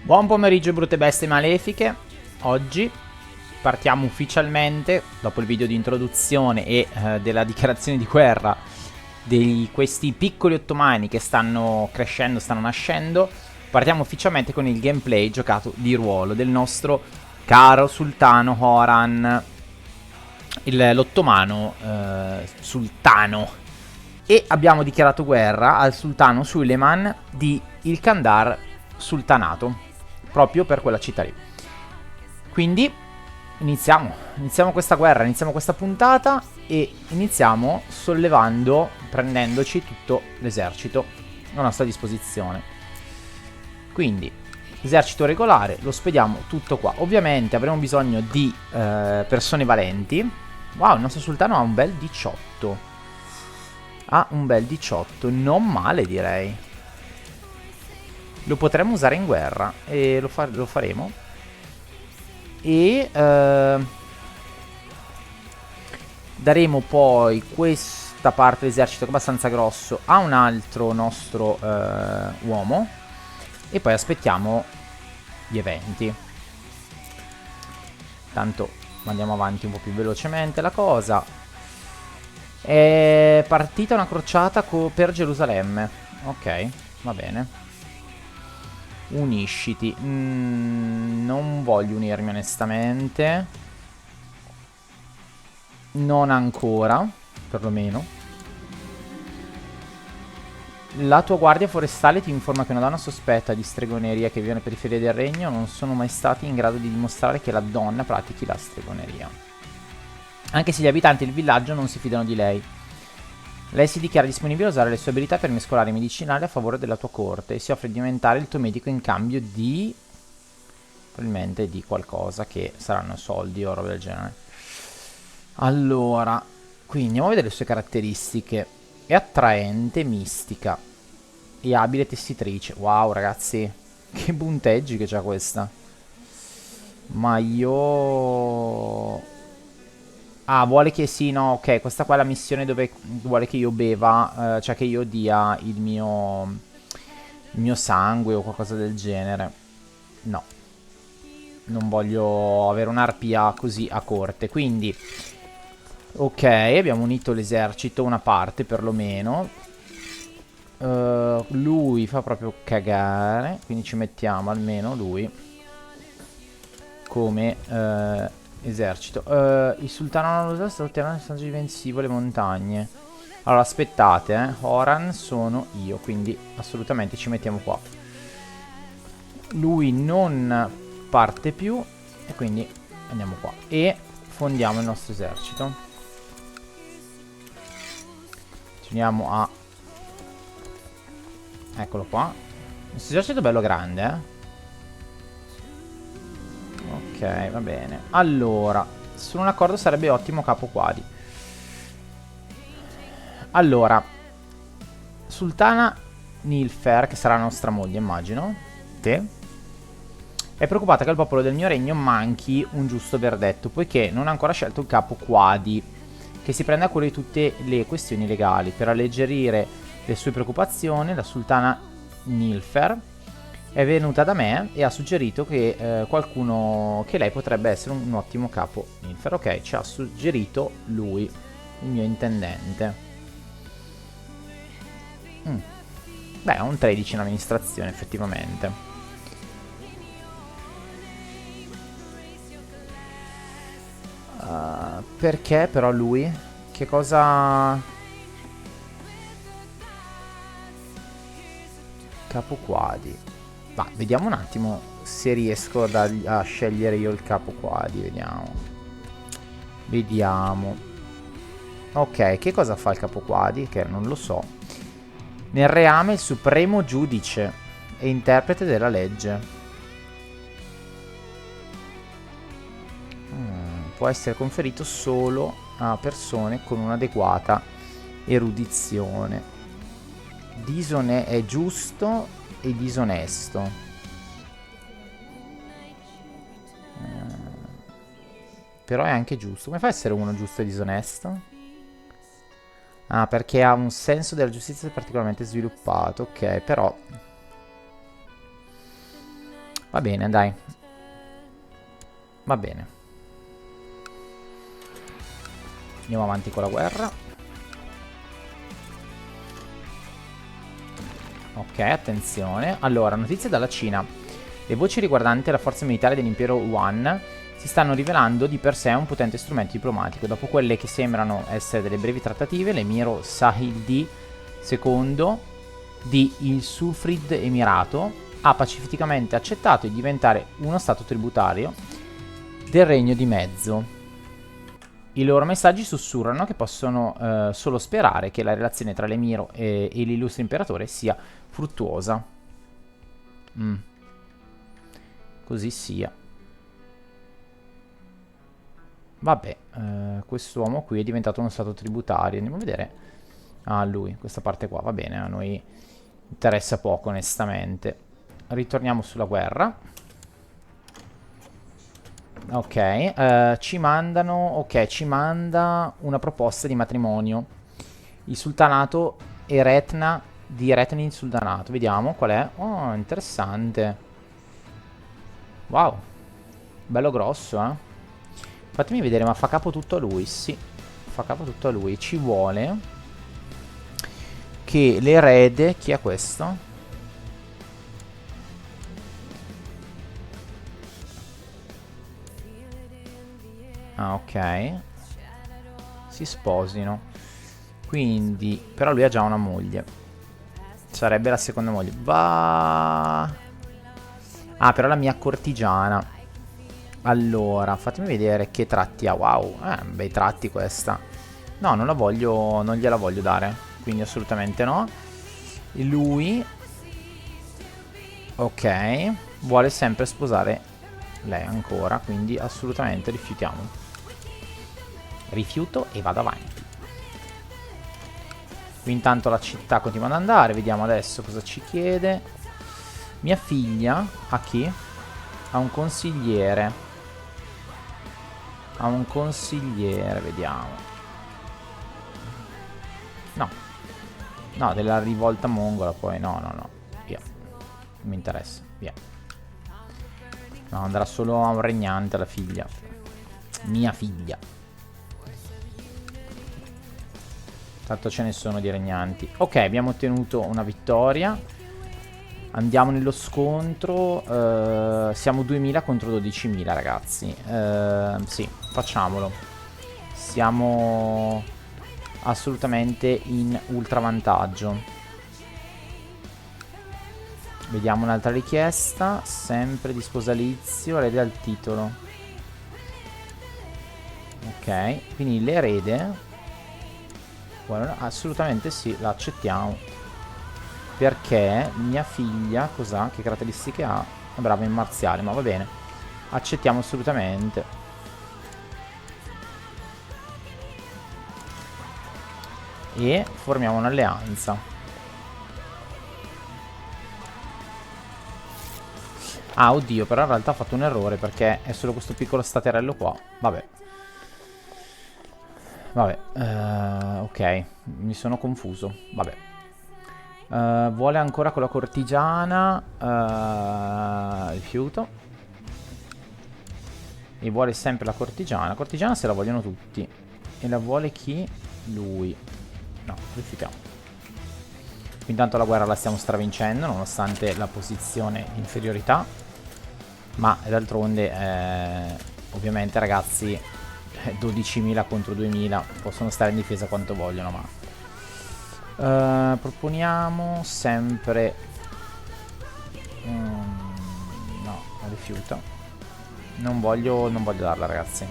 Buon pomeriggio brutte bestie malefiche. Oggi partiamo ufficialmente, dopo il video di introduzione e della dichiarazione di guerra di questi piccoli ottomani che stanno crescendo, stanno nascendo. Partiamo ufficialmente con il gameplay giocato di ruolo del nostro caro sultano Horan, l'ottomano sultano. E abbiamo dichiarato guerra al sultano Suleiman di Ilkandar Sultanato, proprio per quella città lì. Quindi iniziamo questa guerra, iniziamo questa puntata e iniziamo sollevando, prendendoci tutto l'esercito a nostra disposizione. Quindi esercito regolare, lo spediamo tutto qua. Ovviamente avremo bisogno di persone valenti. Wow, il nostro sultano ha un bel 18. Ha un bel 18, non male direi. Lo potremmo usare in guerra e lo faremo. E daremo poi questa parte dell'esercito che è abbastanza grosso a un altro nostro uomo. E poi aspettiamo gli eventi. Tanto andiamo avanti un po' più velocemente la cosa. È partita una crociata per Gerusalemme. Ok, va bene. Unisciti. Non voglio unirmi onestamente. Non ancora, perlomeno. La tua guardia forestale ti informa che una donna sospetta di stregoneria che vive nelle periferie del regno non sono mai stati in grado di dimostrare che la donna pratichi la stregoneria. Anche se gli abitanti del villaggio non si fidano di lei. Lei si dichiara disponibile a usare le sue abilità per mescolare i medicinali a favore della tua corte e si offre di diventare il tuo medico in cambio di... probabilmente di qualcosa che saranno soldi o roba del genere. Allora, qui andiamo a vedere le sue caratteristiche. È attraente, mistica e abile tessitrice. Wow ragazzi, che punteggi che c'ha questa. Ma io... Ah, vuole che sì, no, ok, questa qua è la missione dove vuole che io beva, cioè che io dia il mio sangue o qualcosa del genere. No, non voglio avere un'arpia così a corte, quindi... Ok, abbiamo unito l'esercito, una parte perlomeno. Lui fa proprio cagare, quindi ci mettiamo almeno lui come... esercito. Il sultano non lo sa, otterrà il sangue difensivo le montagne. Allora aspettate, Horan sono io, quindi assolutamente ci mettiamo qua. Lui non parte più e quindi andiamo qua e fondiamo il nostro esercito. Ci uniamo a... Eccolo qua. Questo esercito è bello grande, Ok, va bene. Allora, sono un accordo sarebbe ottimo capo quadi. Allora, Sultana Nilfer, che sarà la nostra moglie, immagino. Te. È preoccupata che al popolo del mio regno manchi un giusto verdetto, poiché non ha ancora scelto il capo quadi, che si prende a cura di tutte le questioni legali. Per alleggerire le sue preoccupazioni, la Sultana Nilfer è venuta da me e ha suggerito che che lei potrebbe essere un ottimo capo Nilfer. Ok, ci ha suggerito lui, il mio intendente. Beh, ha un 13 in amministrazione effettivamente. Perché però lui? Che cosa... Capo quadi. Va, vediamo un attimo se riesco a scegliere io il capo quadi, vediamo. Vediamo. Ok, che cosa fa il capo quadi? Che non lo so. Nel reame il supremo giudice e interprete della legge. Può essere conferito solo a persone con un'adeguata erudizione. È giusto e disonesto. Però è anche giusto. Come fa a essere uno giusto e disonesto? Ah, perché ha un senso della giustizia particolarmente sviluppato. Ok, però Va bene, dai. Va bene. Andiamo avanti con la guerra. Ok, attenzione. Allora, notizie dalla Cina. Le voci riguardanti la forza militare dell'impero Yuan si stanno rivelando di per sé un potente strumento diplomatico. Dopo quelle che sembrano essere delle brevi trattative, l'emiro Sahildi II di il Sufrid Emirato ha pacificamente accettato di diventare uno stato tributario del Regno di Mezzo. I loro messaggi sussurrano che possono solo sperare che la relazione tra l'emiro e l'illustre imperatore sia fruttuosa. Così sia. Vabbè, quest'uomo qui è diventato uno stato tributario. Andiamo a vedere. Ah, lui, questa parte qua, va bene, a noi interessa poco onestamente. Ritorniamo sulla guerra. Ok, ci mandano. Ok, ci manda una proposta di matrimonio. Il sultanato Eretna di Eretni Sultanato. Vediamo qual è. Oh, interessante. Wow, bello grosso, eh. Fatemi vedere, ma fa capo tutto a lui? Sì, fa capo tutto a lui. Ci vuole che l'erede. Chi è questo? Ah, ok. Si sposino. Quindi, però lui ha già una moglie. Sarebbe la seconda moglie. Va. Ah, però la mia cortigiana. Allora, fatemi vedere che tratti ha. Wow, bei tratti questa. No, non la voglio, non gliela voglio dare. Quindi assolutamente no. E lui, ok, vuole sempre sposare lei ancora. Quindi assolutamente rifiutiamo. Rifiuto e vado avanti. Qui intanto la città continua ad andare. Vediamo adesso cosa ci chiede. Mia figlia, a chi? A un consigliere. A un consigliere, vediamo. No. No, della rivolta mongola poi. No, no, no. Via. Non mi interessa. Via. No, andrà solo a un regnante la figlia. Mia figlia. Tanto ce ne sono di regnanti. Ok, abbiamo ottenuto una vittoria. Andiamo nello scontro. Siamo 2000 contro 12.000, ragazzi. Sì, facciamolo. Siamo assolutamente in ultra vantaggio. Vediamo un'altra richiesta. Sempre di sposalizio. Erede al titolo. Ok, quindi l'erede. Bueno, assolutamente sì, la accettiamo. Perché mia figlia, cos'ha? Che caratteristiche ha? È brava in marziale, ma va bene. Accettiamo assolutamente. E formiamo un'alleanza. Ah, oddio, però in realtà ho fatto un errore perché è solo questo piccolo staterello qua. Vabbè. Vabbè, ok, mi sono confuso. Vabbè. Vuole ancora con la cortigiana. Rifiuto. E vuole sempre la cortigiana. La cortigiana se la vogliono tutti. E la vuole chi? Lui. No, rifiutiamo. Intanto la guerra la stiamo stravincendo, nonostante la posizione di inferiorità. Ma d'altronde, ovviamente ragazzi, 12.000 contro 2.000 possono stare in difesa quanto vogliono, ma proponiamo sempre no, rifiuta. Non voglio darla, ragazzi.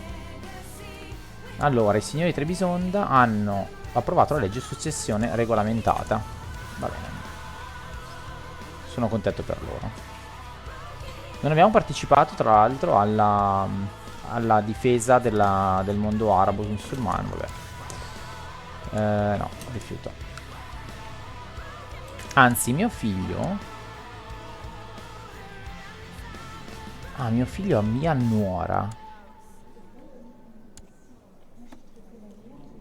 Allora, i signori Trebisonda hanno approvato la legge successione regolamentata. Va bene, sono contento per loro. Non abbiamo partecipato tra l'altro alla difesa del mondo arabo musulmano, vabbè. No, rifiuto. Anzi, mio figlio. Ah, mio figlio ha mia nuora.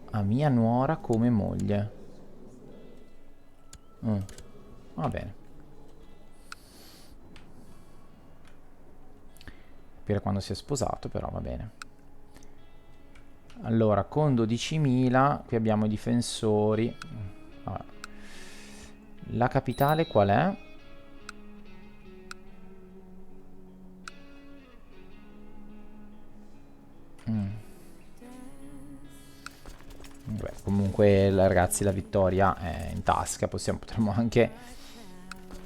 Ha mia nuora come moglie. Va bene. capire quando si è sposato, però va bene. Allora, con 12.000, qui abbiamo i difensori. Vabbè. La capitale qual è? Beh, comunque ragazzi la vittoria è in tasca, potremmo anche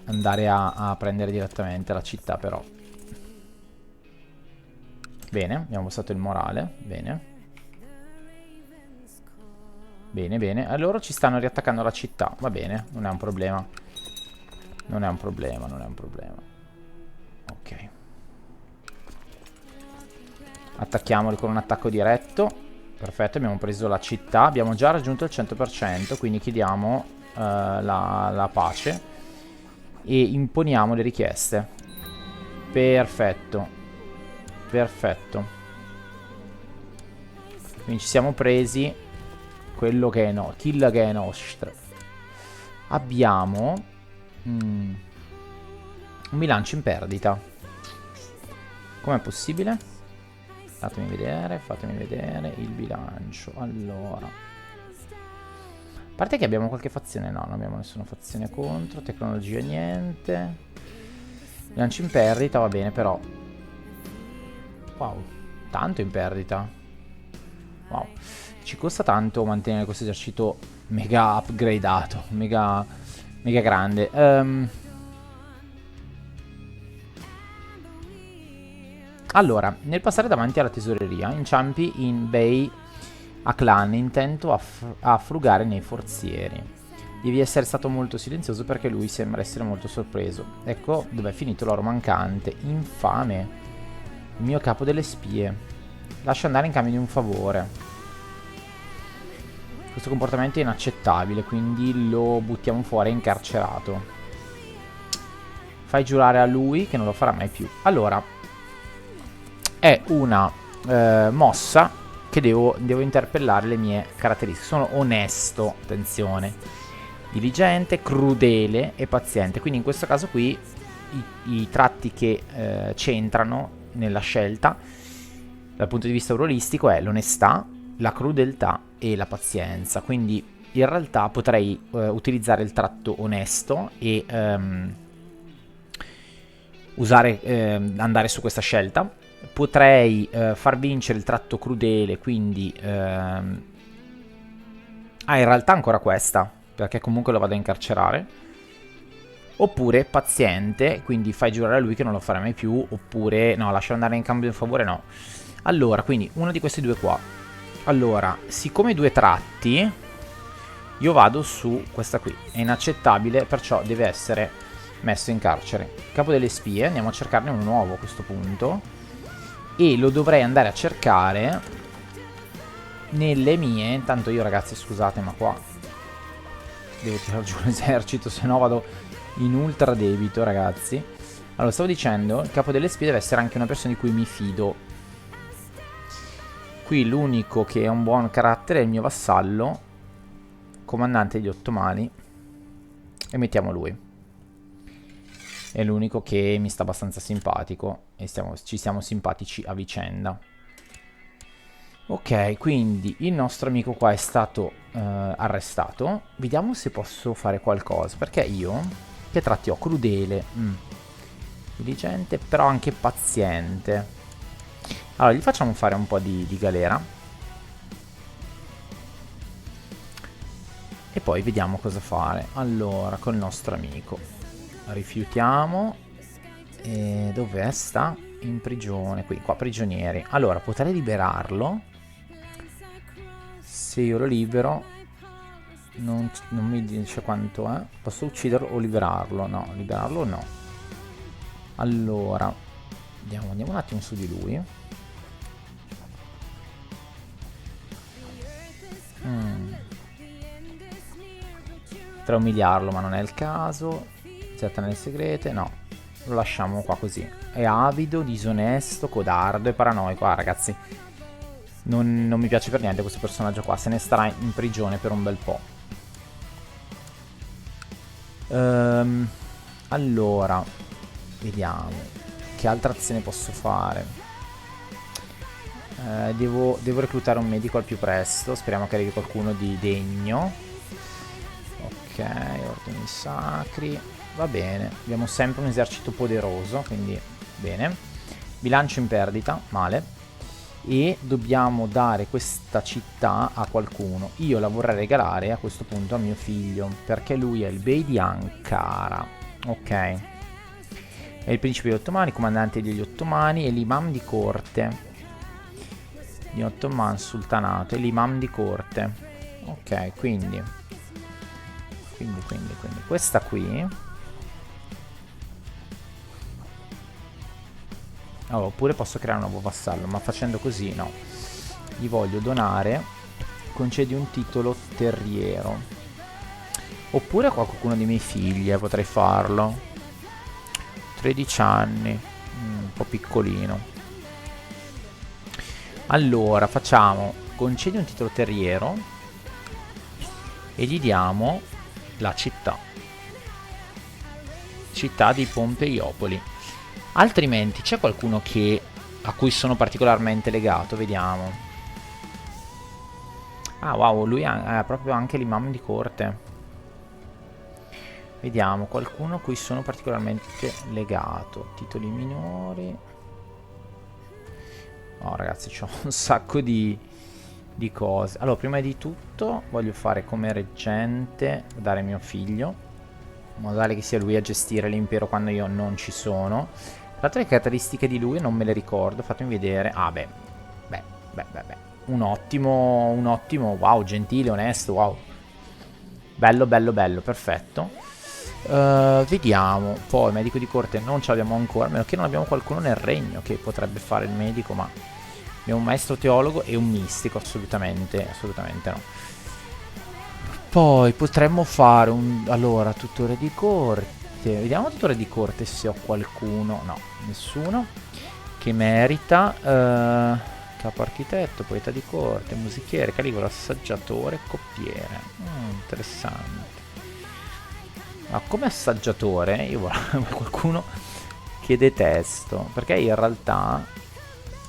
andare a prendere direttamente la città, però. Bene, abbiamo passato il morale, bene. Bene, bene, loro ci stanno riattaccando la città, va bene, non è un problema. Non è un problema, non è un problema. Ok. Attacchiamoli con un attacco diretto. Perfetto, abbiamo preso la città. Abbiamo già raggiunto il 100%, quindi chiediamo la pace e imponiamo le richieste. Perfetto. Perfetto. Quindi ci siamo presi quello che è no, kill che è nostro. Abbiamo un bilancio in perdita. Com'è possibile? Fatemi vedere il bilancio. Allora, a parte che abbiamo qualche fazione, no, non abbiamo nessuna fazione contro. Tecnologia niente. Bilancio in perdita, va bene, però. Wow, tanto in perdita. Wow, ci costa tanto mantenere questo esercito mega upgradato, mega grande. Allora, nel passare davanti alla tesoreria, inciampi in Bay a clan, intento a frugare nei forzieri. Devi essere stato molto silenzioso perché lui sembra essere molto sorpreso. Ecco dov'è finito l'oro mancante. Infame. Il mio capo delle spie. Lascia andare in cambio di un favore. Questo comportamento è inaccettabile, quindi lo buttiamo fuori, è incarcerato. Fai giurare a lui che non lo farà mai più. Allora, è una mossa che devo interpellare le mie caratteristiche. Sono onesto, attenzione, diligente, crudele e paziente. Quindi in questo caso qui i tratti che c'entrano nella scelta dal punto di vista ruolistico è l'onestà, la crudeltà e la pazienza. Quindi in realtà potrei utilizzare il tratto onesto e andare su questa scelta. Potrei far vincere il tratto crudele, quindi in realtà ancora questa, perché comunque lo vado a incarcerare. Oppure paziente, quindi fai giurare a lui che non lo farai mai più. Oppure no, lascia andare in cambio di un favore, no. Allora, quindi uno di questi due qua. Allora, siccome due tratti, io vado su questa qui. È inaccettabile, perciò deve essere messo in carcere. Capo delle spie, andiamo a cercarne uno nuovo a questo punto. E lo dovrei andare a cercare nelle mie. Intanto io, ragazzi, scusate, ma qua devo tirare giù l'esercito, se no vado in ultra debito, ragazzi. Allora, stavo dicendo, il capo delle spie deve essere anche una persona di cui mi fido. Qui l'unico che ha un buon carattere è il mio vassallo, comandante degli ottomani, e mettiamo lui. È l'unico che mi sta abbastanza simpatico e ci siamo simpatici a vicenda. Ok, quindi il nostro amico qua è stato arrestato. Vediamo se posso fare qualcosa, perché io, che tratti ho? Crudele, diligente, però anche paziente. Allora, gli facciamo fare un po' di galera. E poi vediamo cosa fare. Allora, col nostro amico. Rifiutiamo. E dov'è? Sta in prigione. Qui, qua, prigionieri. Allora, potrei liberarlo. Se io lo libero, non mi dice quanto è. Posso ucciderlo o liberarlo? No, liberarlo no. Allora, andiamo un attimo su di lui. Potrei umiliarlo, ma non è il caso. Setta nelle segrete, no. Lo lasciamo qua così. È avido, disonesto, codardo e paranoico. Ah, ragazzi, non mi piace per niente questo personaggio qua. Se ne starà in prigione per un bel po'. Allora, vediamo che altra azione posso fare. Devo reclutare un medico al più presto. Speriamo che arrivi qualcuno di degno. Ok, ordini sacri. Va bene, abbiamo sempre un esercito poderoso, quindi bene. Bilancio in perdita, male. E dobbiamo dare questa città a qualcuno. Io la vorrei regalare a questo punto a mio figlio, perché lui è il bey di Ankara. Ok. È il principe degli ottomani, comandante degli ottomani e l'imam di corte. Di Ottoman Sultanato e l'imam di corte. Ok, quindi questa qui. Oh, oppure posso creare un nuovo vassallo, ma facendo così no. Gli voglio donare. Concedi un titolo terriero. Oppure a qualcuno dei miei figli, potrei farlo. 13 anni. Un po' piccolino. Allora, facciamo. Concedi un titolo terriero. E gli diamo la città. Città di Pompeiopoli. Altrimenti c'è qualcuno a cui sono particolarmente legato, vediamo. Ah wow, lui ha proprio anche l'imam di corte. Vediamo, qualcuno a cui sono particolarmente legato. Titoli minori. Oh ragazzi, c'ho un sacco di cose. Allora, prima di tutto voglio fare come reggente, dare mio figlio, in modo tale che sia lui a gestire l'impero quando io non ci sono. Tra l'altro le caratteristiche di lui non me le ricordo, fatemi vedere. Ah beh. Un ottimo, wow, gentile, onesto, wow. Bello, perfetto. Vediamo, poi medico di corte non ce l'abbiamo ancora, a meno che non abbiamo qualcuno nel regno che potrebbe fare il medico, ma abbiamo un maestro teologo e un mistico, assolutamente no. Poi potremmo fare allora, tutore di corte. Vediamo tutore di corte se ho qualcuno. No, nessuno che merita. Capo architetto, poeta di corte, musichiere, calibro, assaggiatore, coppiere. Interessante. Ma come assaggiatore io vorrei qualcuno che detesto, perché in realtà,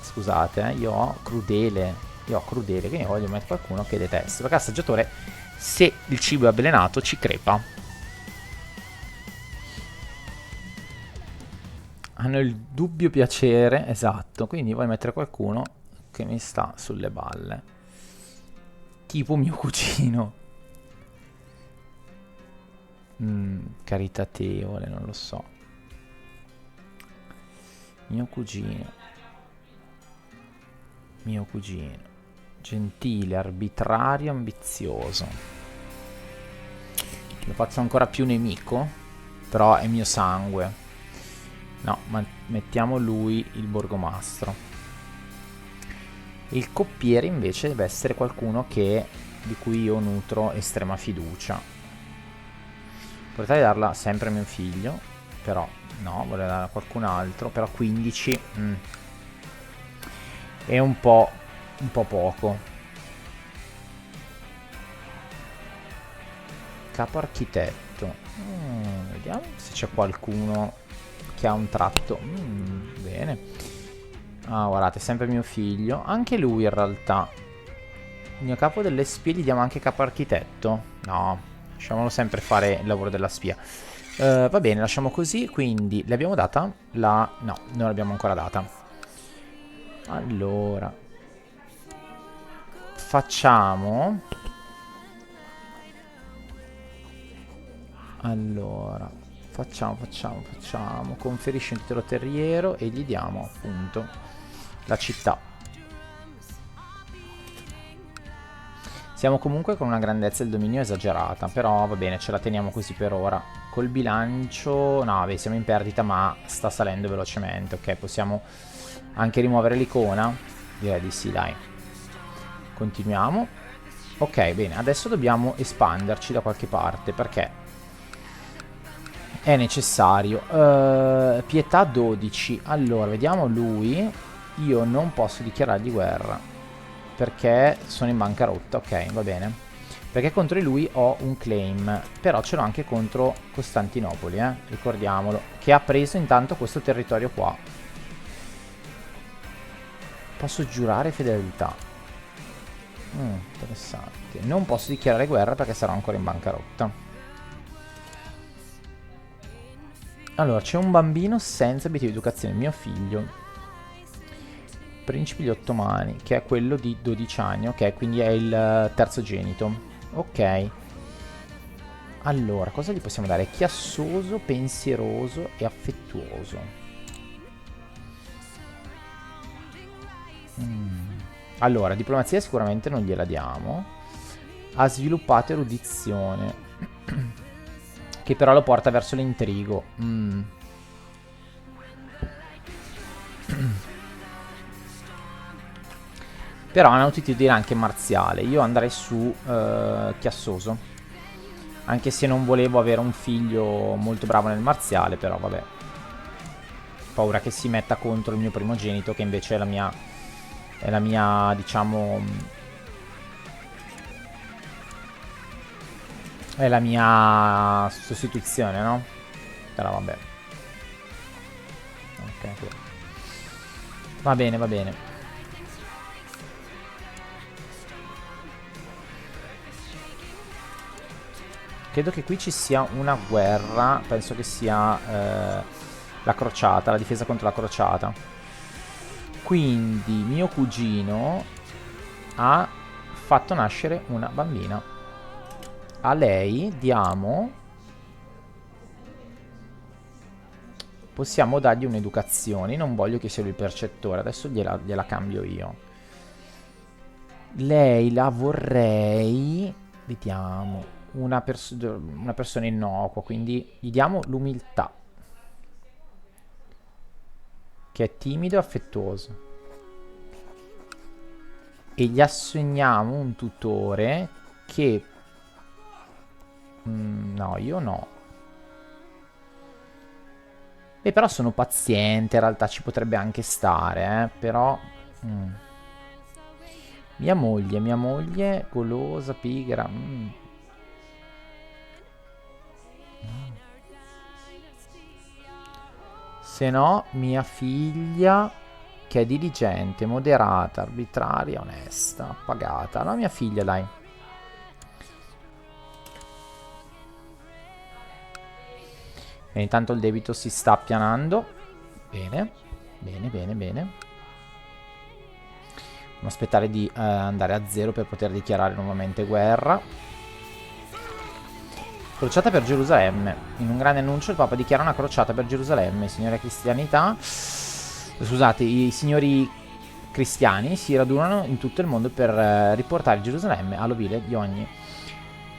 scusate, io ho crudele, quindi voglio mettere qualcuno che detesto, perché assaggiatore, se il cibo è avvelenato, ci crepa. Hanno il dubbio piacere, esatto, quindi voglio mettere qualcuno che mi sta sulle balle, tipo mio cugino. Caritatevole, non lo so. Mio cugino. Gentile, arbitrario, ambizioso. Lo faccio ancora più nemico, però è mio sangue. No, ma mettiamo lui il borgomastro. Il coppiere invece deve essere qualcuno di cui io nutro estrema fiducia. Potrei darla sempre a mio figlio, però no, vorrei darla a qualcun altro, però 15 è un po' poco. Capo architetto. Vediamo se c'è qualcuno che ha un tratto. Bene. Ah, guardate, sempre mio figlio. Anche lui in realtà. Il mio capo delle spie gli diamo anche capo architetto? No. Lasciamolo sempre fare il lavoro della spia. Va bene, lasciamo così. Quindi, le abbiamo data? No, non l'abbiamo ancora data. Allora. Facciamo. Allora. Facciamo. Conferisci un titolo terriero e gli diamo appunto la città. Siamo comunque con una grandezza del dominio esagerata, però va bene, ce la teniamo così per ora. Col bilancio, no, vabbè, siamo in perdita, ma sta salendo velocemente. Ok, possiamo anche rimuovere l'icona? Direi di sì, dai. Continuiamo. Ok, bene, adesso dobbiamo espanderci da qualche parte, perché è necessario. Pietà 12. Allora, vediamo lui. Io non posso dichiarargli guerra, perché sono in bancarotta, ok, va bene. Perché contro di lui ho un claim, però ce l'ho anche contro Costantinopoli, ricordiamolo, che ha preso intanto questo territorio qua. Posso giurare fedeltà. Interessante. Non posso dichiarare guerra perché sarò ancora in bancarotta. Allora, c'è un bambino senza obiettivo di educazione, mio figlio. Principe gli Ottomani, che è quello di 12 anni, ok, quindi è il terzogenito. Ok. Allora, cosa gli possiamo dare? Chiassoso, pensieroso e affettuoso. Allora, diplomazia sicuramente non gliela diamo. Ha sviluppato erudizione, che però lo porta verso l'intrigo. Però ha un'attitudine anche marziale. Io andrei su chiassoso. Anche se non volevo avere un figlio molto bravo nel marziale, però vabbè. Paura che si metta contro il mio primogenito, che invece è la mia, diciamo, è la mia sostituzione, no? Però vabbè. Ok, va bene, va bene. Credo che qui ci sia una guerra. Penso che sia la crociata, la difesa contro la crociata. Quindi mio cugino ha fatto nascere una bambina. A lei diamo... Possiamo dargli un'educazione. Non voglio che sia lui il percettore. Adesso gliela cambio io. Lei la vorrei... Vediamo. Una persona innocua. Quindi gli diamo l'umiltà. Che è timido e affettuoso. E gli assegniamo un tutore che... no, io no. E però sono paziente, in realtà ci potrebbe anche stare, però... Mia moglie, golosa, pigra. Se no, mia figlia, che è diligente, moderata, arbitraria, onesta, pagata. No, mia figlia, dai. E intanto il debito si sta appianando. Bene, bene, bene, bene. Dobbiamo aspettare di andare a zero per poter dichiarare nuovamente guerra. Crociata per Gerusalemme. In un grande annuncio il Papa dichiara una crociata per Gerusalemme. I signori cristianità... Scusate, i signori cristiani si radunano in tutto il mondo per riportare Gerusalemme all'ovile di ogni...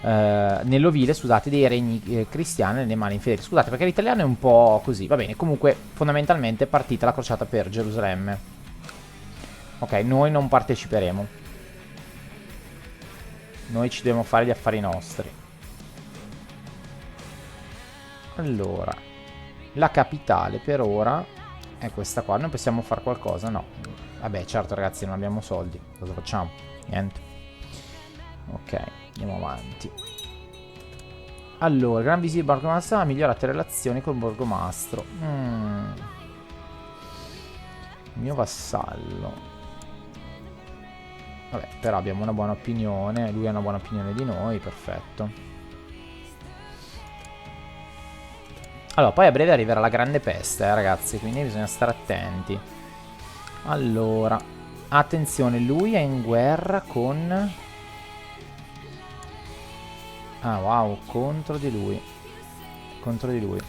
nell'ovile, scusate, dei regni cristiani nelle mani infedeli. Scusate, perché l'italiano è un po' così. Va bene, comunque, fondamentalmente è partita la crociata per Gerusalemme. Ok, noi non parteciperemo. Noi ci dobbiamo fare gli affari nostri. Allora, la capitale per ora è questa qua. Noi possiamo fare qualcosa? No. Vabbè, certo ragazzi, non abbiamo soldi. Cosa facciamo? Niente. Ok, andiamo avanti. Allora, Gran Visir Borgomastro ha migliorato le relazioni col Borgomastro. Il mio vassallo. Vabbè, però abbiamo una buona opinione. Lui ha una buona opinione di noi, perfetto. Allora, poi a breve arriverà la grande peste, ragazzi, quindi bisogna stare attenti. Allora, attenzione, lui è in guerra con... Ah, wow, contro di lui. Contro di lui.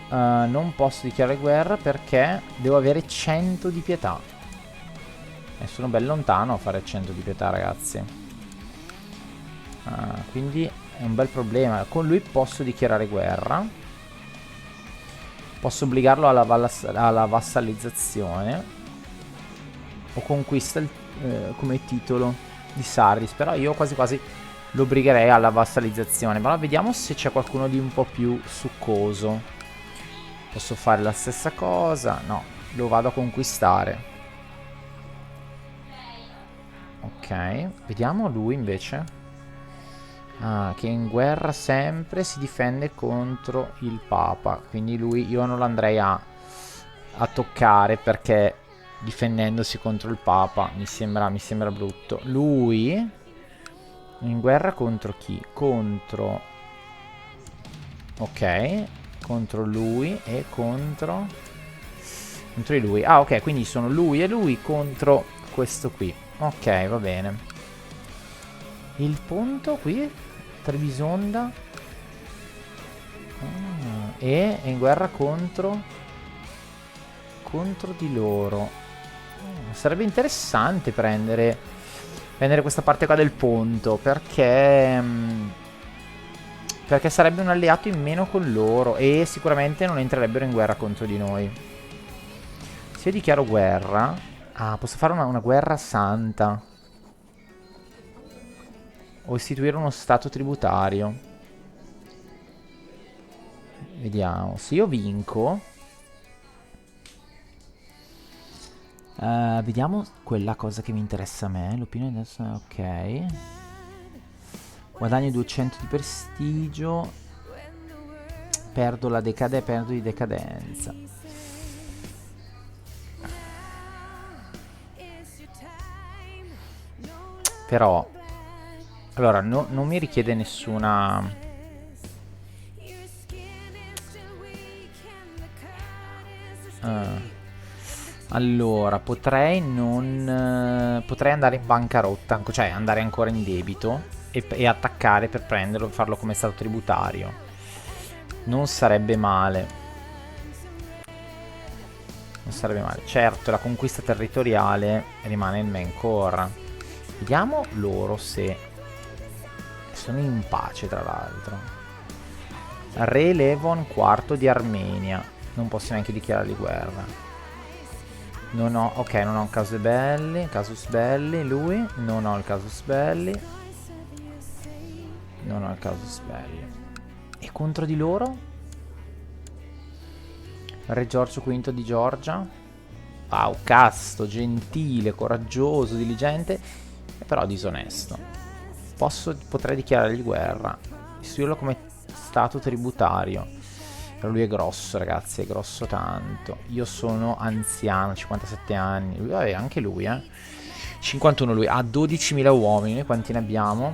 Non posso dichiarare guerra perché devo avere 100 di pietà. E sono ben lontano a fare 100 di pietà, ragazzi. Quindi... è un bel problema. Con lui posso dichiarare guerra. Posso obbligarlo alla vassalizzazione. O conquista come titolo di Sardis. Però io quasi quasi lo obbligherei alla vassalizzazione. Ma vediamo se c'è qualcuno di un po' più succoso. Posso fare la stessa cosa? No, lo vado a conquistare. Ok, vediamo lui invece. Che in guerra sempre si difende contro il Papa. Quindi lui, io non lo andrei a a toccare, perché difendendosi contro il Papa mi sembra brutto. Lui in guerra contro chi? Contro... ok, contro lui e contro... contro di lui. Ah, ok, quindi sono lui e lui contro questo qui. Ok, va bene. Il punto qui, Trebisonda. Ah, e è in guerra contro di loro. Sarebbe interessante prendere questa parte qua del ponto, perché sarebbe un alleato in meno con loro e sicuramente non entrerebbero in guerra contro di noi. Se io dichiaro guerra... ah, posso fare una guerra santa o istituire uno stato tributario. Vediamo. Se io vinco... vediamo quella cosa che mi interessa a me. L'opinione adesso è ok. Guadagno 200 di prestigio. Perdo di decadenza. Però allora non mi richiede nessuna... allora, potrei non... potrei andare in bancarotta, cioè andare ancora in debito e attaccare per prenderlo e farlo come stato tributario. Non sarebbe male. Non sarebbe male. Certo, la conquista territoriale rimane il main core. Vediamo loro se... sono in pace, tra l'altro. Re Levon IV di Armenia. Non posso neanche dichiarargli guerra. Non ho, ok, non ho un casus belli, lui, non ho il casus belli. Non ho il casus belli. E contro di loro? Re Giorgio V di Georgia. Wow, casto, gentile, coraggioso, diligente, però disonesto. Potrei dichiarargli guerra. Istituirlo come stato tributario. Però lui è grosso, ragazzi, è grosso tanto. Io sono anziano, 57 anni. Lui, vabbè, anche lui, 51 lui. Ha 12.000 uomini. Noi quanti ne abbiamo?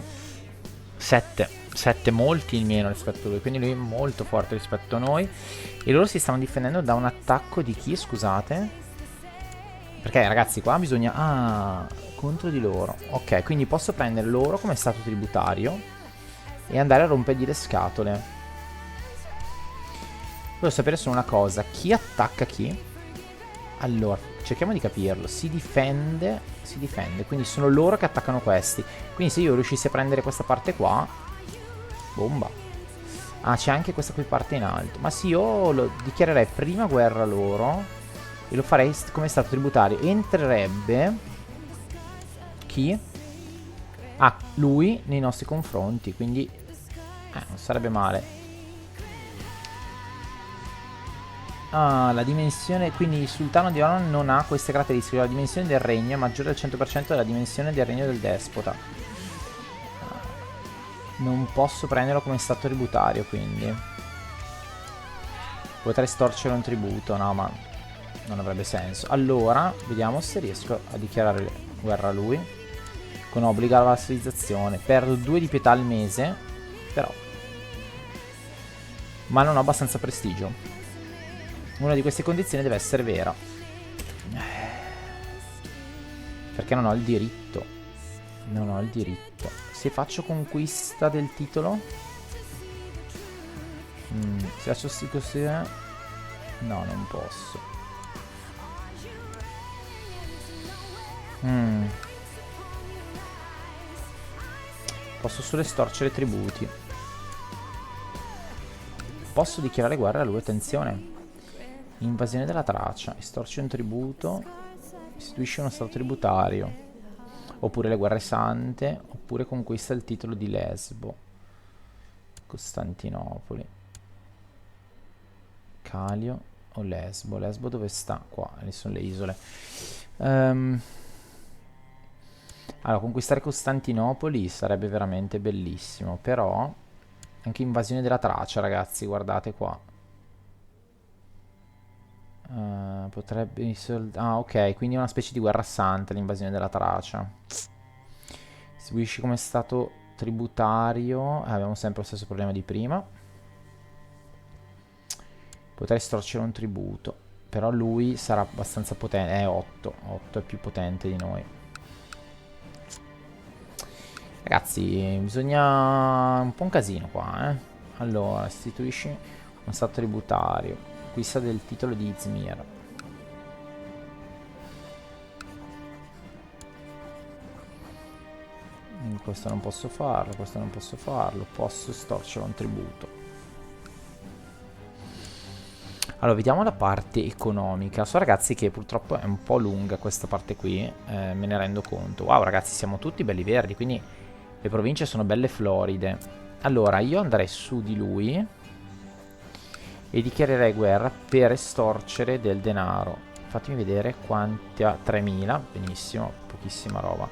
7. 7, molti in meno rispetto a lui. Quindi lui è molto forte rispetto a noi. E loro si stanno difendendo da un attacco di chi, scusate? Perché, ragazzi, qua bisogna... ah, contro di loro. Ok, quindi posso prendere loro come stato tributario e andare a rompergli le scatole. Voglio sapere solo una cosa. Chi attacca chi? Allora, cerchiamo di capirlo. Si difende. Quindi sono loro che attaccano questi. Quindi se io riuscissi a prendere questa parte qua, bomba. Ah, c'è anche questa qui parte in alto. Ma sì, io lo dichiarerei prima guerra a loro e lo farei come stato tributario. Entrerebbe chi? Ah, lui nei nostri confronti. Quindi non sarebbe male. Ah, la dimensione, quindi il sultano di Oran non ha queste caratteristiche. La dimensione del regno è maggiore del 100% della dimensione del regno del despota. Non posso prenderlo come stato tributario, quindi potrei storcere un tributo. No, ma non avrebbe senso. Allora, vediamo se riesco a dichiarare guerra a lui con obbligo alla vasalizzazione. Perdo 2 di pietà al mese, però, ma non ho abbastanza prestigio. Una di queste condizioni deve essere vera, perché non ho il diritto. Non ho il diritto. Se faccio conquista del titolo, se faccio così, no, non posso. Posso solo estorcere tributi. Posso dichiarare guerra a lui, attenzione. Invasione della Tracia, estorce un tributo, istituisce uno stato tributario, oppure le guerre sante, oppure conquista il titolo di Lesbo, Costantinopoli, Calio o Lesbo. Lesbo dove sta? Qua, lì sono le isole. Allora, conquistare Costantinopoli sarebbe veramente bellissimo, però anche invasione della Tracia, ragazzi, guardate qua. Potrebbe... Ah, ok, quindi è una specie di guerra santa, l'invasione della Tracia. Istituisci come stato tributario. Abbiamo sempre lo stesso problema di prima. Potrei storcere un tributo. Però lui sarà abbastanza potente. 8. 8 è più potente di noi. Ragazzi, bisogna... un po' un casino qua, eh. Allora, istituisci uno stato tributario. Acquista del titolo di Izmir. Questo non posso farlo, questo non posso farlo. Posso storcere un tributo. Allora, vediamo la parte economica. So ragazzi che purtroppo è un po' lunga questa parte qui, me ne rendo conto. Wow ragazzi, siamo tutti belli verdi, quindi le province sono belle floride. Allora, io andrei su di lui e dichiarerei guerra per estorcere del denaro. Fatemi vedere quanti ha. 3000, benissimo, pochissima roba.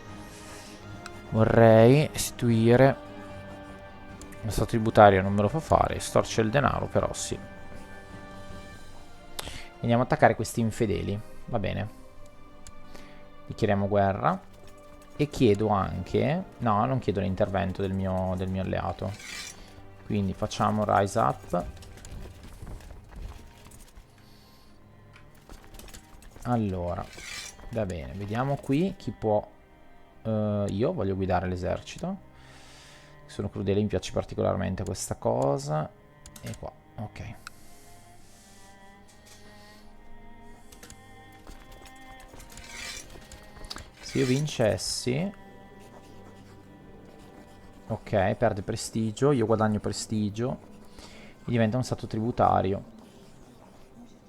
Vorrei istituire lo stato tributario, non me lo fa fare. Estorce il denaro, però sì. Andiamo a attaccare questi infedeli. Va bene. Dichiariamo guerra. E chiedo anche... No, non chiedo l'intervento del mio alleato. Quindi facciamo rise up. Allora. Va bene, vediamo qui chi può... io voglio guidare l'esercito. Sono crudele, mi piace particolarmente questa cosa. E qua, ok. Se io vincessi... Ok, perde prestigio, io guadagno prestigio e diventa un stato tributario.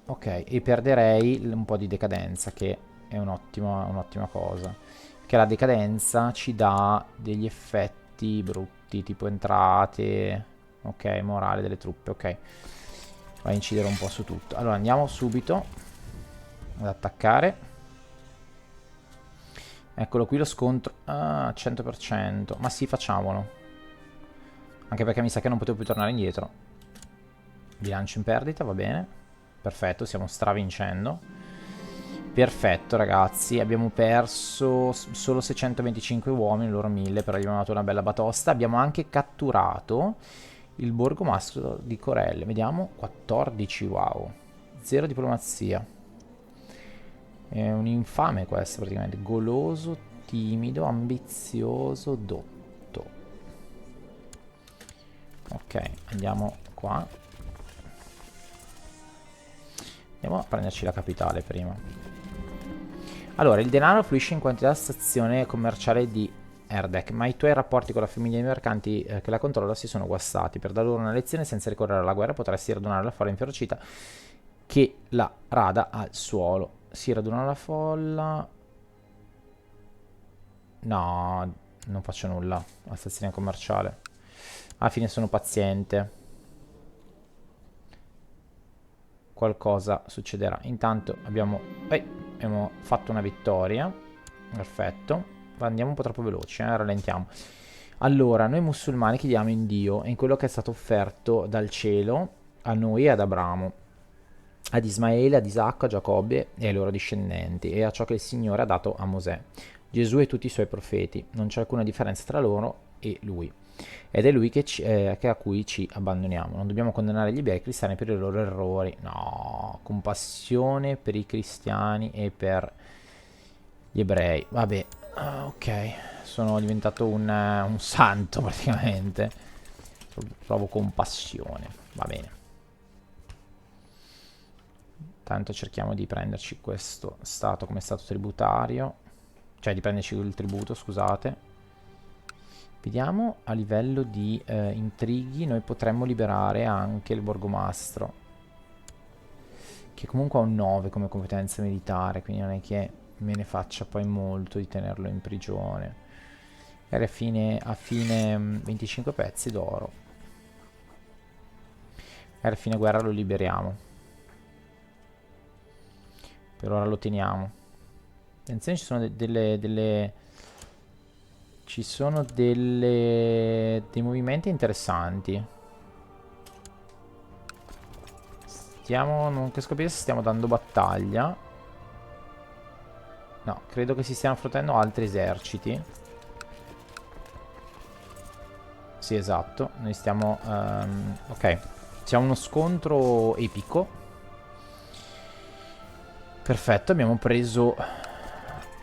Ok, e perderei un po' di decadenza, che è un'ottima cosa. Perché la decadenza ci dà degli effetti brutti, tipo entrate, ok, morale delle truppe, ok. Va a incidere un po' su tutto. Allora andiamo subito ad attaccare. Eccolo qui lo scontro. Ah, 100%. Ma sì, facciamolo. Anche perché mi sa che non potevo più tornare indietro. Bilancio in perdita, va bene. Perfetto, stiamo stravincendo. Perfetto, ragazzi. Abbiamo perso solo 625 uomini, loro 1000, però gli abbiamo dato una bella batosta. Abbiamo anche catturato il borgomastro di Corelle. Vediamo, 14, wow. Zero diplomazia. È un infame questo praticamente. Goloso, timido, ambizioso, dotto. Ok, andiamo qua. Andiamo a prenderci la capitale prima. Allora, il denaro fluisce in quantità a stazione commerciale di Erdek, ma i tuoi rapporti con la famiglia dei mercanti che la controlla si sono guastati. Per dare loro una lezione senza ricorrere alla guerra potresti radunare la folla inferocita che la rada al suolo. Si raduna la folla. No, non faccio nulla. La stazione commerciale. Alla fine sono paziente. Qualcosa succederà. Intanto abbiamo fatto una vittoria. Perfetto. Andiamo un po' troppo veloci, rallentiamo. Allora, noi musulmani chiediamo in Dio e in quello che è stato offerto dal cielo a noi e ad Abramo, ad Ismaele, ad Isacco, a Giacobbe e ai loro discendenti, e a ciò che il Signore ha dato a Mosè, Gesù e tutti i suoi profeti. Non c'è alcuna differenza tra loro e lui. Ed è lui che a cui ci abbandoniamo. Non dobbiamo condannare gli ebrei cristiani per i loro errori. No, compassione per i cristiani e per gli ebrei. Vabbè, ok, sono diventato un santo praticamente. Provo compassione, va bene. Tanto cerchiamo di prenderci questo stato come stato tributario. Cioè di prenderci il tributo, scusate. Vediamo a livello di intrighi. Noi potremmo liberare anche il borgomastro, che comunque ha un 9 come competenza militare, quindi non è che me ne faccia poi molto di tenerlo in prigione. E a fine 25 pezzi d'oro. E a fine guerra lo liberiamo. Per ora lo teniamo. Attenzione, ci sono dei movimenti interessanti. Stiamo, non riesco a capire se stiamo dando battaglia. No, credo che si stiano affrontando altri eserciti. Sì, esatto. Noi stiamo... ok. C'è uno scontro epico. Perfetto, abbiamo preso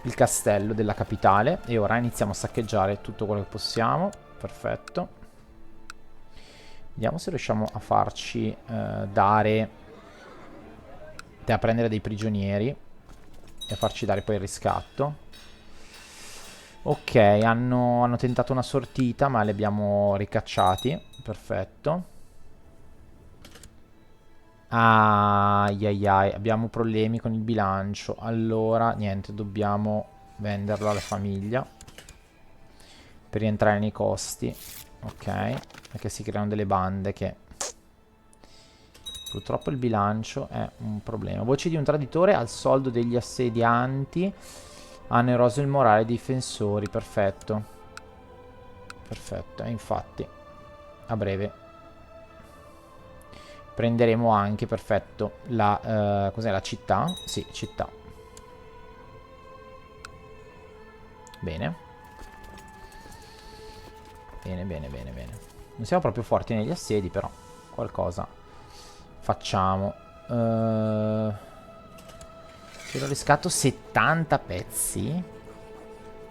il castello della capitale. E ora iniziamo a saccheggiare tutto quello che possiamo. Perfetto. Vediamo se riusciamo a farci dare... a prendere dei prigionieri. E a farci dare poi il riscatto. Ok, hanno tentato una sortita, ma li abbiamo ricacciati. Perfetto. Ai ai ai, abbiamo problemi con il bilancio. Allora, niente, dobbiamo venderlo alla famiglia per rientrare nei costi. Ok, perché si creano delle bande che... Purtroppo il bilancio è un problema. Voce di un traditore al soldo degli assedianti. Hanno eroso il morale dei difensori. Perfetto. Perfetto, e infatti a breve prenderemo anche, perfetto, la, cos'è, la città? Sì, città. Bene. Bene, bene, bene, bene. Non siamo proprio forti negli assedi, però qualcosa facciamo. Tiro riscatto 70 pezzi.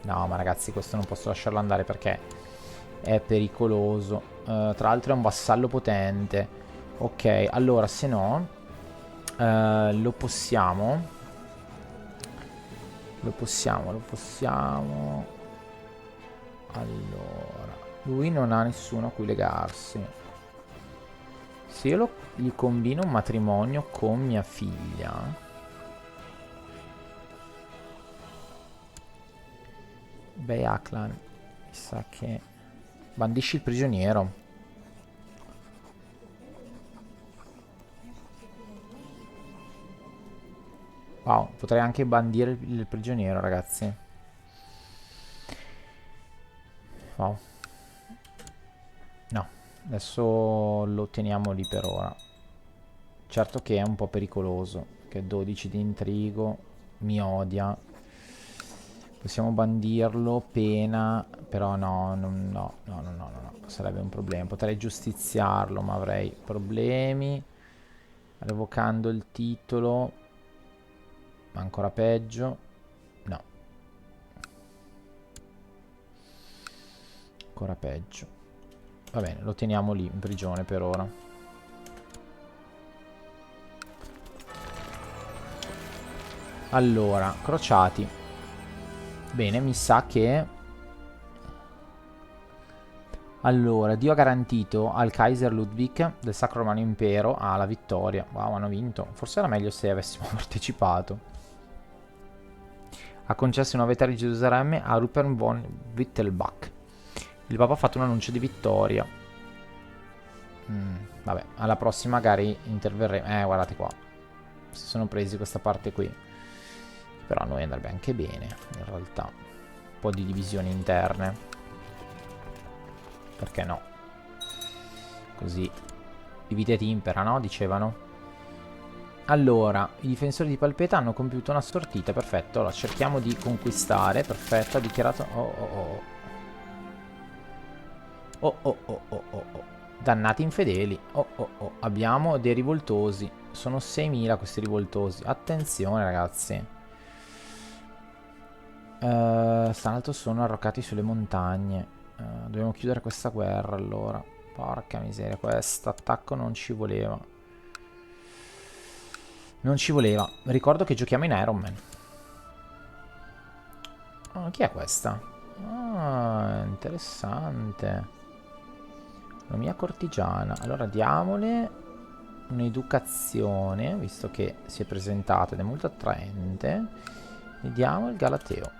No, ma ragazzi, questo non posso lasciarlo andare perché è pericoloso. Tra l'altro è un vassallo potente. Ok, allora, se no... lo possiamo... Lo possiamo... Allora... Lui non ha nessuno a cui legarsi. Se io gli combino un matrimonio con mia figlia... Beh, Aklan, mi sa che... Bandisci il prigioniero. Wow, potrei anche bandire il prigioniero, ragazzi. Wow. No, adesso lo teniamo lì per ora. Certo che è un po' pericoloso, che 12 di intrigo, mi odia. Possiamo bandirlo, pena, però no, no, sarebbe un problema. Potrei giustiziarlo, ma avrei problemi. Revocando il titolo, ancora peggio. No, ancora peggio. Va bene, lo teniamo lì in prigione per ora. Allora, crociati. Bene, mi sa che... Allora, Dio ha garantito al Kaiser Ludwig del Sacro Romano Impero la vittoria. Wow, hanno vinto. Forse era meglio se avessimo partecipato. Ha concesso una vetta di Gerusalemme a Rupert von Wittelbach. Il Papa ha fatto un annuncio di vittoria. Vabbè, alla prossima magari interverremo. Guardate qua. Si sono presi questa parte qui. Però a noi andrebbe anche bene, in realtà. Un po' di divisioni interne. Perché no? Così divide et impera, no? Dicevano. Allora, i difensori di Palpeta hanno compiuto una sortita. Perfetto, allora cerchiamo di conquistare. Perfetto, ha dichiarato... Oh. Dannati infedeli. Oh. Abbiamo dei rivoltosi. Sono 6.000 questi rivoltosi. Attenzione, ragazzi. St'altro sono arroccati sulle montagne. Dobbiamo chiudere questa guerra, allora. Porca miseria, questo attacco non ci voleva. Non ci voleva. Ricordo che giochiamo in Iron Man. Chi è questa? Interessante. La mia cortigiana. Allora diamole un'educazione, visto che si è presentata ed è molto attraente. E diamo il Galateo.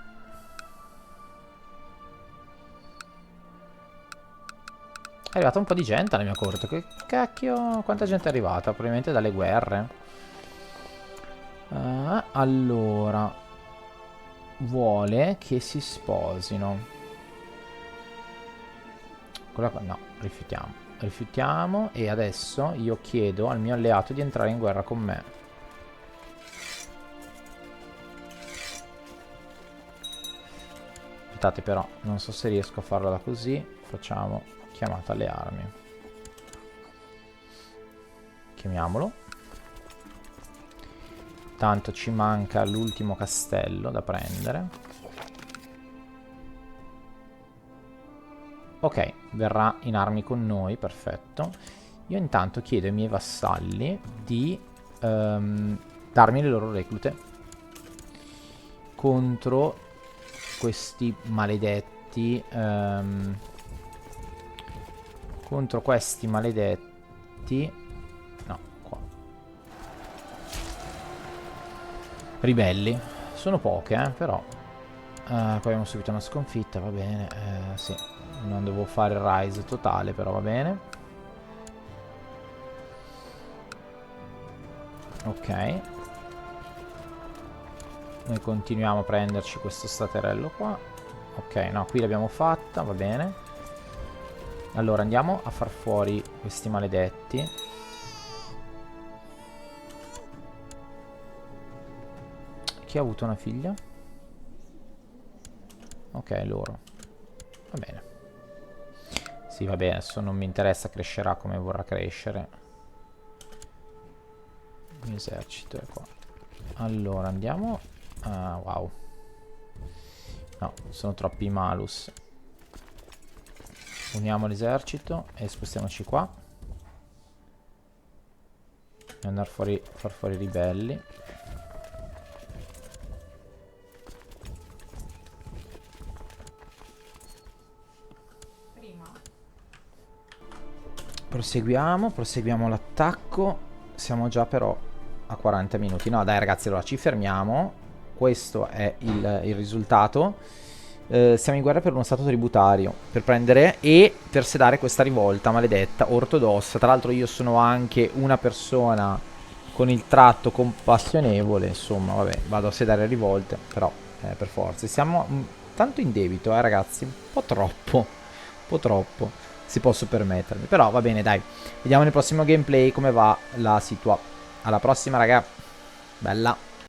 È arrivata un po' di gente alla mia corte. Che cacchio, quanta gente è arrivata? Probabilmente dalle guerre. Allora, vuole che si sposino. No, rifiutiamo. rifiutiamo. E adesso io chiedo al mio alleato di entrare in guerra con me. Aspettate però, non so se riesco a farla da così. Facciamo chiamata alle armi. Chiamiamolo. Tanto ci manca l'ultimo castello da prendere. Ok, verrà in armi con noi, perfetto. Io intanto chiedo ai miei vassalli di darmi le loro reclute contro questi maledetti. Contro questi maledetti. No, qua. Ribelli. Sono poche, però. Poi abbiamo subito una sconfitta, va bene. Sì, non devo fare il rise totale, però va bene. Ok. Noi continuiamo a prenderci questo staterello qua. Ok, no, qui l'abbiamo fatta, va bene. Allora andiamo a far fuori questi maledetti. Chi ha avuto una figlia? Ok, loro. Va bene. Sì, va bene, adesso non mi interessa, crescerà come vorrà crescere. L'esercito è qua. Allora andiamo. Wow. No, sono troppi malus. Uniamo l'esercito e spostiamoci qua. E andare fuori, far fuori i ribelli. Proseguiamo l'attacco. Siamo già però a 40 minuti. No dai ragazzi, allora ci fermiamo. Questo è il risultato. Siamo in guerra per uno stato tributario, per prendere e per sedare questa rivolta maledetta ortodossa. Tra l'altro io sono anche una persona con il tratto compassionevole. Insomma vabbè, vado a sedare rivolte, però per forza. Siamo tanto in debito ragazzi. Un po' troppo si posso permettermi. Però va bene dai. Vediamo nel prossimo gameplay come va la situazione. Alla prossima raga. Bella.